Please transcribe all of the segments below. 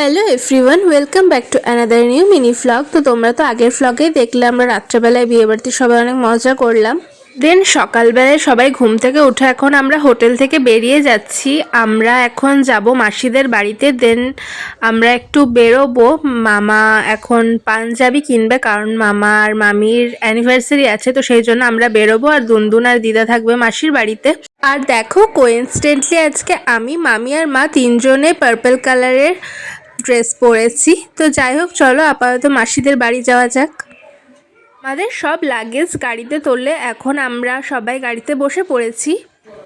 Hello everyone, welcome back to another new mini vlog. তো তোমরা তো আগের ভ্লগেই দেখলে আমরা রাত্রেবেলায় বিয়ে বাড়িতে সবাই অনেক মজা করলাম। দেন সকালবেলায় সবাই ঘুম থেকে উঠে এখন আমরা হোটেল থেকে বেরিয়ে যাচ্ছি। আমরা এখন যাব মাসিদের বাড়িতে। দেন আমরা একটু বেরোবো। মামা এখন পাঞ্জাবি কিনবে, কারণ মামা আর মামির অ্যানিভার্সারি আছে, তো সেই জন্য আমরা বেরোবো। আর দুনদুন আর দিদা থাকবে মাসির বাড়িতে। আর দেখো, কোইন্সিডেন্টলি আজকে আমি, মামি আর মা তিনজনে পার্পল কালারের ড্রেস পরেছি। তো যাই হোক, চলো আপাতত মাসিদের বাড়ি যাওয়া যাক। আমাদের সব লাগেজ গাড়িতে তুললে এখন আমরা সবাই গাড়িতে বসে পড়েছি।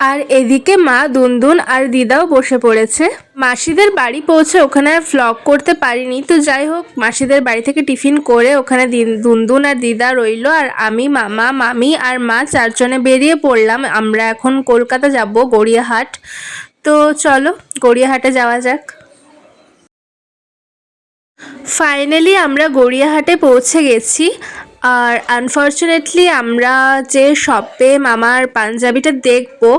আর এদিকে মা, দুনদুন আর দিদাও বসে পড়েছে। মাসিদের বাড়ি পৌঁছে ওখানে ভ্লগ করতে পারিনি। তো যাই হোক, মাসিদের বাড়ি থেকে টিফিন করে ওখানে দুনদুন আর দিদা রইলো, আর আমি, মামা, মামি আর মা চারজনে বেরিয়ে পড়লাম। আমরা এখন কলকাতা যাব, গড়িয়াহাট। তো চলো গড়িয়াহাটে যাওয়া যাক। ফাইনালি আমরা গড়িয়াহাটে পৌঁছে গেছি। আর আনফর্চুনেটলি আমরা যে শপে মামার পাঞ্জাবিটা দেখবো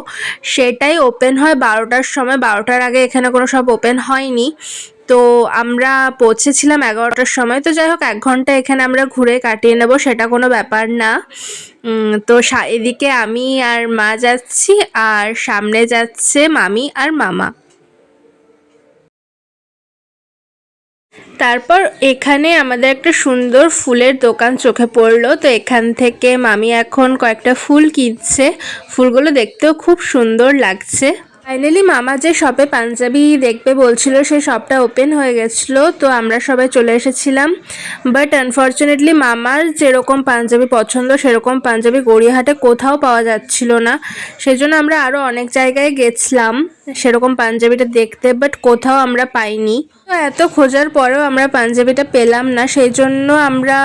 সেটাই ওপেন হয় 12টার সময়। 12টার আগে এখানে কোনো শপ ওপেন হয়নি। তো আমরা পৌঁছেছিলাম 11টার সময়। তো যাই হোক, 1 ঘন্টা এখানে আমরা ঘুরে কাটিয়ে নেব, সেটা কোনো ব্যাপার না। তো এদিকে আমি আর মা যাচ্ছি, আর সামনে যাচ্ছে মামি আর মামা। তারপর এখানে আমাদের একটা সুন্দর ফুলের দোকান চোখে পড়লো। তো এখান থেকে মামি এখন কয়েকটা ফুল কিনছে। ফুলগুলো দেখতেও খুব সুন্দর লাগছে। ফাইনালি মামা যে শপে পাঞ্জাবি দেখবে বলছিল সেই শপটা ওপেন হয়ে গেছিলো। তো আমরা সবাই চলে এসেছিলাম। বাট আনফর্চুনেটলি মামার যেরকম পাঞ্জাবি পছন্দ সেরকম পাঞ্জাবি গড়িয়াহাটে কোথাও পাওয়া যাচ্ছিল না। সেই জন্য আমরা আরও অনেক জায়গায় গেছিলাম সেরকম পাঞ্জাবিটা দেখতে, বাট কোথাও আমরা পাইনি। তো এত খোঁজার পরেও আমরা পাঞ্জাবিটা পেলাম না। সেই জন্য আমরা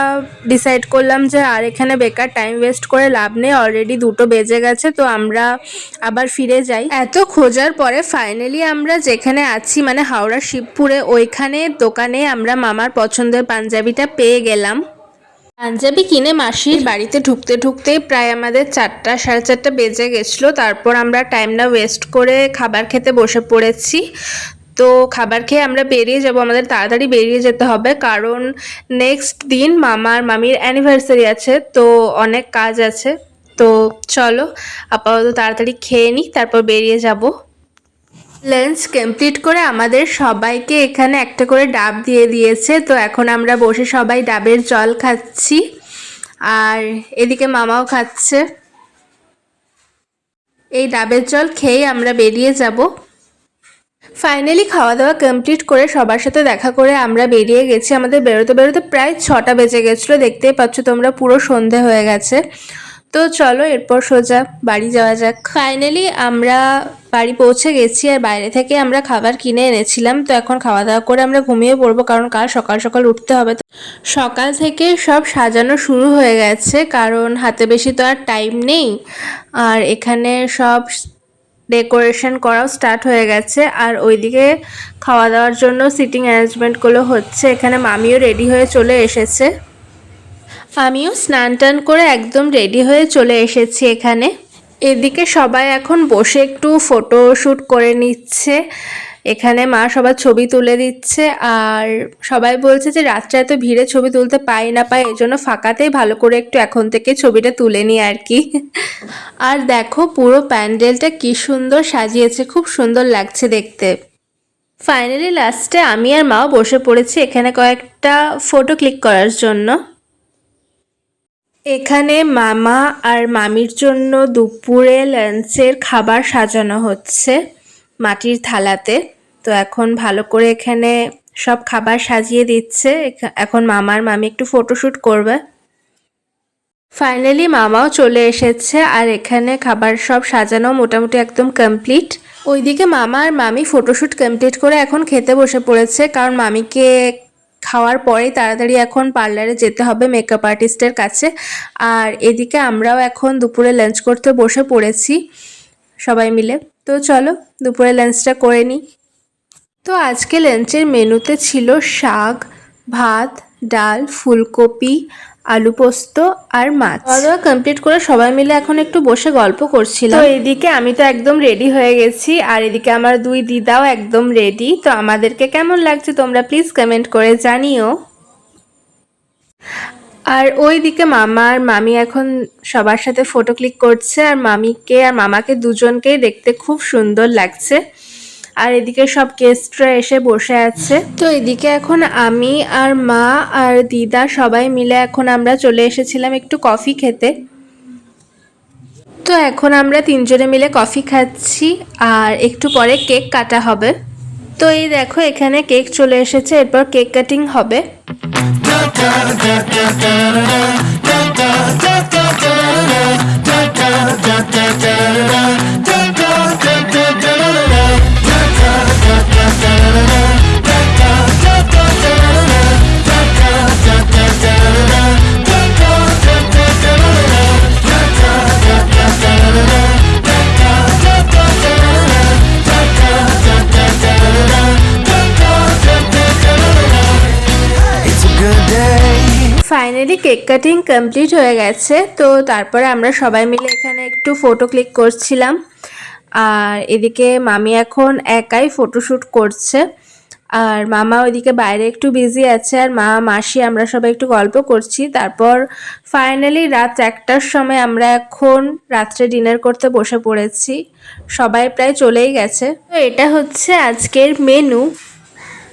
ডিসাইড করলাম যে আর এখানে বেকার টাইম ওয়েস্ট করে লাভ নেই, অলরেডি 2টো বেজে গেছে। তো আমরা আবার ফিরে যাই। এত খোঁজার পরে ফাইনালি আমরা যেখানে আছি, মানে হাওড়া শিবপুরে, ওইখানে দোকানে আমরা মামার পছন্দের পাঞ্জাবিটা পেয়ে গেলাম। পাঞ্জাবি কিনে মাসির বাড়িতে ঢুকতে ঢুকতেই প্রায় আমাদের 4টা, 4:30 বেজে গেছিলো। তারপর আমরা টাইম না ওয়েস্ট করে খাবার খেতে বসে পড়েছি। তো খাবার খেয়ে আমরা বেরিয়ে যাব, আমাদের তাড়াতাড়ি বেরিয়ে যেতে হবে, কারণ নেক্সট দিন মামার মামির অ্যানিভার্সারি আছে, তো অনেক কাজ আছে। তো চলো আপাতত তাড়াতাড়ি খেয়ে নিই, তারপর বেরিয়ে যাব। লাঞ্চ কমপ্লিট করে আমাদের সবাইকে এখানে একটা করে ডাব দিয়ে দিয়েছে। তো এখন আমরা বসে সবাই ডাবের জল খাচ্ছি, আর এদিকে মামাও খাচ্ছে। এই ডাবের জল খেয়ে আমরা বেরিয়ে যাব। ফাইনালি খাওয়া দাওয়া কমপ্লিট করে সবার সাথে দেখা করে আমরা বেরিয়ে গেছি। আমাদের বেরোতে বেরোতে প্রায় 6টা বেজে গেছিলো। দেখতেই পাচ্ছ তোমরা, পুরো সন্ধে হয়ে গেছে। তো চলো এরপর সোজা বাড়ি যাওয়া যাক। ফাইনালি আমরা বাড়ি পৌঁছে গেছি, আর বাইরে থেকে আমরা খাবার কিনে এনেছিলাম। তো এখন খাওয়া দাওয়া করে আমরা ঘুমিয়ে পড়বো, কারণ কাল সকাল সকাল উঠতে হবে। তো সকাল থেকে সব সাজানো শুরু হয়ে গেছে, কারণ হাতে বেশি তো আর টাইম নেই। আর এখানে সব ডেকোরেশন করাও স্টার্ট হয়ে গেছে, আর ওইদিকে খাওয়া দাওয়ার জন্য সিটিং অ্যারেঞ্জমেন্টগুলো হচ্ছে। এখানে মামিও রেডি হয়ে চলে এসেছে। আমিও স্নান টান করে একদম রেডি হয়ে চলে এসেছি এখানে। এদিকে সবাই এখন বসে একটু ফটোশ্যুট করে নিচ্ছে। এখানে মা সবার ছবি তুলে দিচ্ছে, আর সবাই বলছে যে রাত্রে এত ভিড়ে ছবি তুলতে পাই না পাই, এই জন্য ফাঁকাতেই ভালো করে একটু এখন থেকে ছবিটা তুলে নিই আর কি। আর দেখো পুরো প্যান্ডেলটা কি সুন্দর সাজিয়েছে, খুব সুন্দর লাগছে দেখতে। ফাইনালি লাস্টে আমি আর মাও বসে পড়েছি এখানে কয়েকটা ফটো ক্লিক করার জন্য। এখানে মামা আর মামির জন্য দুপুরে লাঞ্চের খাবার সাজানো হচ্ছে মাটির থালাতে। তো এখন ভালো করে এখানে সব খাবার সাজিয়ে দিচ্ছে। এখন মামা আর মামি একটু ফটোশ্যুট করবে। ফাইনালি মামাও চলে এসেছে, আর এখানে খাবার সব সাজানো মোটামুটি একদম কমপ্লিট। ওইদিকে মামা আর মামি ফটোশ্যুট কমপ্লিট করে এখন খেতে বসে পড়েছে, কারণ মামিকে খাওয়ার পরেই তাড়াতাড়ি এখন পার্লারে যেতে হবে মেকআপ আর্টিস্টের কাছে। আর এদিকে আমরাও এখন দুপুরে লাঞ্চ করতে বসে পড়েছি সবাই মিলে। তো চলো দুপুরে লাঞ্চটা করে নিই। তো আজকে লাঞ্চের মেনুতে ছিল শাক, ভাত, ডাল, ফুলকপি আলু পোস্ত আর মাছ। খাওয়া দাওয়া কমপ্লিট করে সবাই মিলে এখন একটু বসে গল্প করছিলাম। তো এদিকে আমি তো একদম রেডি হয়ে গেছি, আর এদিকে আমার দুই দিদাও একদম রেডি। তো আমাদেরকে কেমন লাগছে তোমরা প্লিজ কমেন্ট করে জানিও। আর ওইদিকে মামা আর মামি এখন সবার সাথে ফটো ক্লিক করছে, আর মামিকে আর মামাকে দুজনকেই দেখতে খুব সুন্দর লাগছে। আর এদিকে সব গেস্টরা এসে বসে আছে। তো এদিকে এখন আমি আর মা আর দিদা সবাই মিলে এখন আমরা চলে এসেছিলাম একটু কফি খেতে। তো এখন আমরা তিনজনে মিলে কফি খাচ্ছি, আর একটু পরে কেক কাটা হবে। তো এই দেখো এখানে কেক চলে এসেছে, এরপর কেক কাটিং হবে। ফাইনালি কেক কাটিং কমপ্লিট হয়ে গেছে। তো তারপরে আমরা সবাই মিলে এখানে একটু ফটো ক্লিক করছিলাম, আর এদিকে মামি এখন একাই ফটোশ্যুট করছে, আর মামা ওইদিকে বাইরে একটু বিজি আছে, আর মা মাসি আমরা সবাই একটু গল্প করছি। তারপর ফাইনালি রাত 1টার সময় আমরা এখন রাত্রে ডিনার করতে বসে পড়েছি, সবাই প্রায় চলেই গেছে। তো এটা হচ্ছে আজকের মেনু।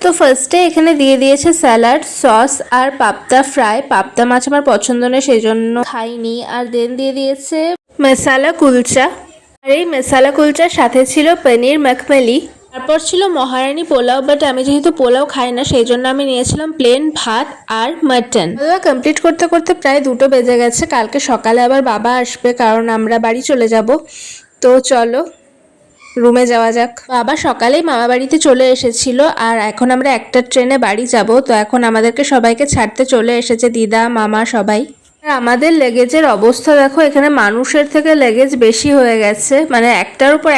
তো ফার্স্টে এখানে দিয়ে দিয়েছে স্যালাড, সস আর পাপ্তা ফ্রাই। পাপ্তা মাছ আমার পছন্দ নয় সেই জন্য খাইনি। আর দেন দিয়ে দিয়েছে মশালা কুলচা, আর এই মশালা কুলচার সাথে ছিল পনির মখমলি। তারপর ছিল মহারানী পোলাও, বাট আমি যেহেতু পোলাও খাই না সেই জন্য আমি নিয়েছিলাম প্লেন ভাত আর মাটন। কমপ্লিট করতে করতে প্রায় 2টো বেজে গেছে। কালকে সকালে আবার বাবা আসবে, কারণ আমরা বাড়ি চলে যাব। তো চলো রুমে যাওয়া যাক। বাবা সকালেই মামা বাড়িতে চলে এসেছিল, আর এখন আমরা একটা ট্রেনে বাড়ি যাব। তো এখন আমাদেরকে সবাইকে ছাড়তে চলে এসেছে দিদা মামা সবাই। আর আমাদের লেগেজের অবস্থা দেখো, এখানে মানুষের থেকে লেগেজ বেশি হয়ে গেছে, মানে একটার উপর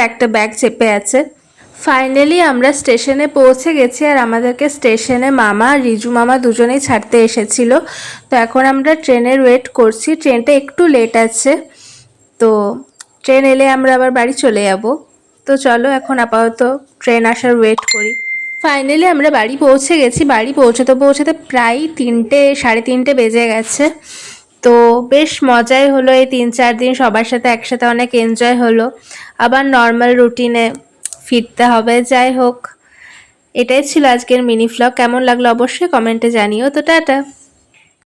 একটা ব্যাগ চেপে আছে। ফাইনালি আমরা স্টেশনে পৌঁছে গেছি, আর আমাদেরকে স্টেশনে মামা রিজু মামা দুজনেই ছাড়তে এসেছিল। তো এখন আমরা ট্রেনের ওয়েট করছি, ট্রেনটা একটু লেট আছে, তো ট্রেন এলে আমরা আবার বাড়ি চলে যাব। তো চলো এখন আপাতত ট্রেন আসার ওয়েট করি। ফাইনালি আমরা বাড়ি পৌঁছে গেছি। বাড়ি পৌঁছতে পৌঁছতে প্রায় 3টে সাড়ে 3টে বেজে গেছে। তো বেশ মজাই হলো এই 3-4 দিন সবার সাথে একসাথে, অনেক এনজয় হলো। আবার নর্মাল রুটিনে ফিরতে হবে। যাই হোক, এটাই ছিল আজকের মিনি ভ্লগ। কেমন লাগলো অবশ্যই কমেন্টে জানিও। তো টাটা।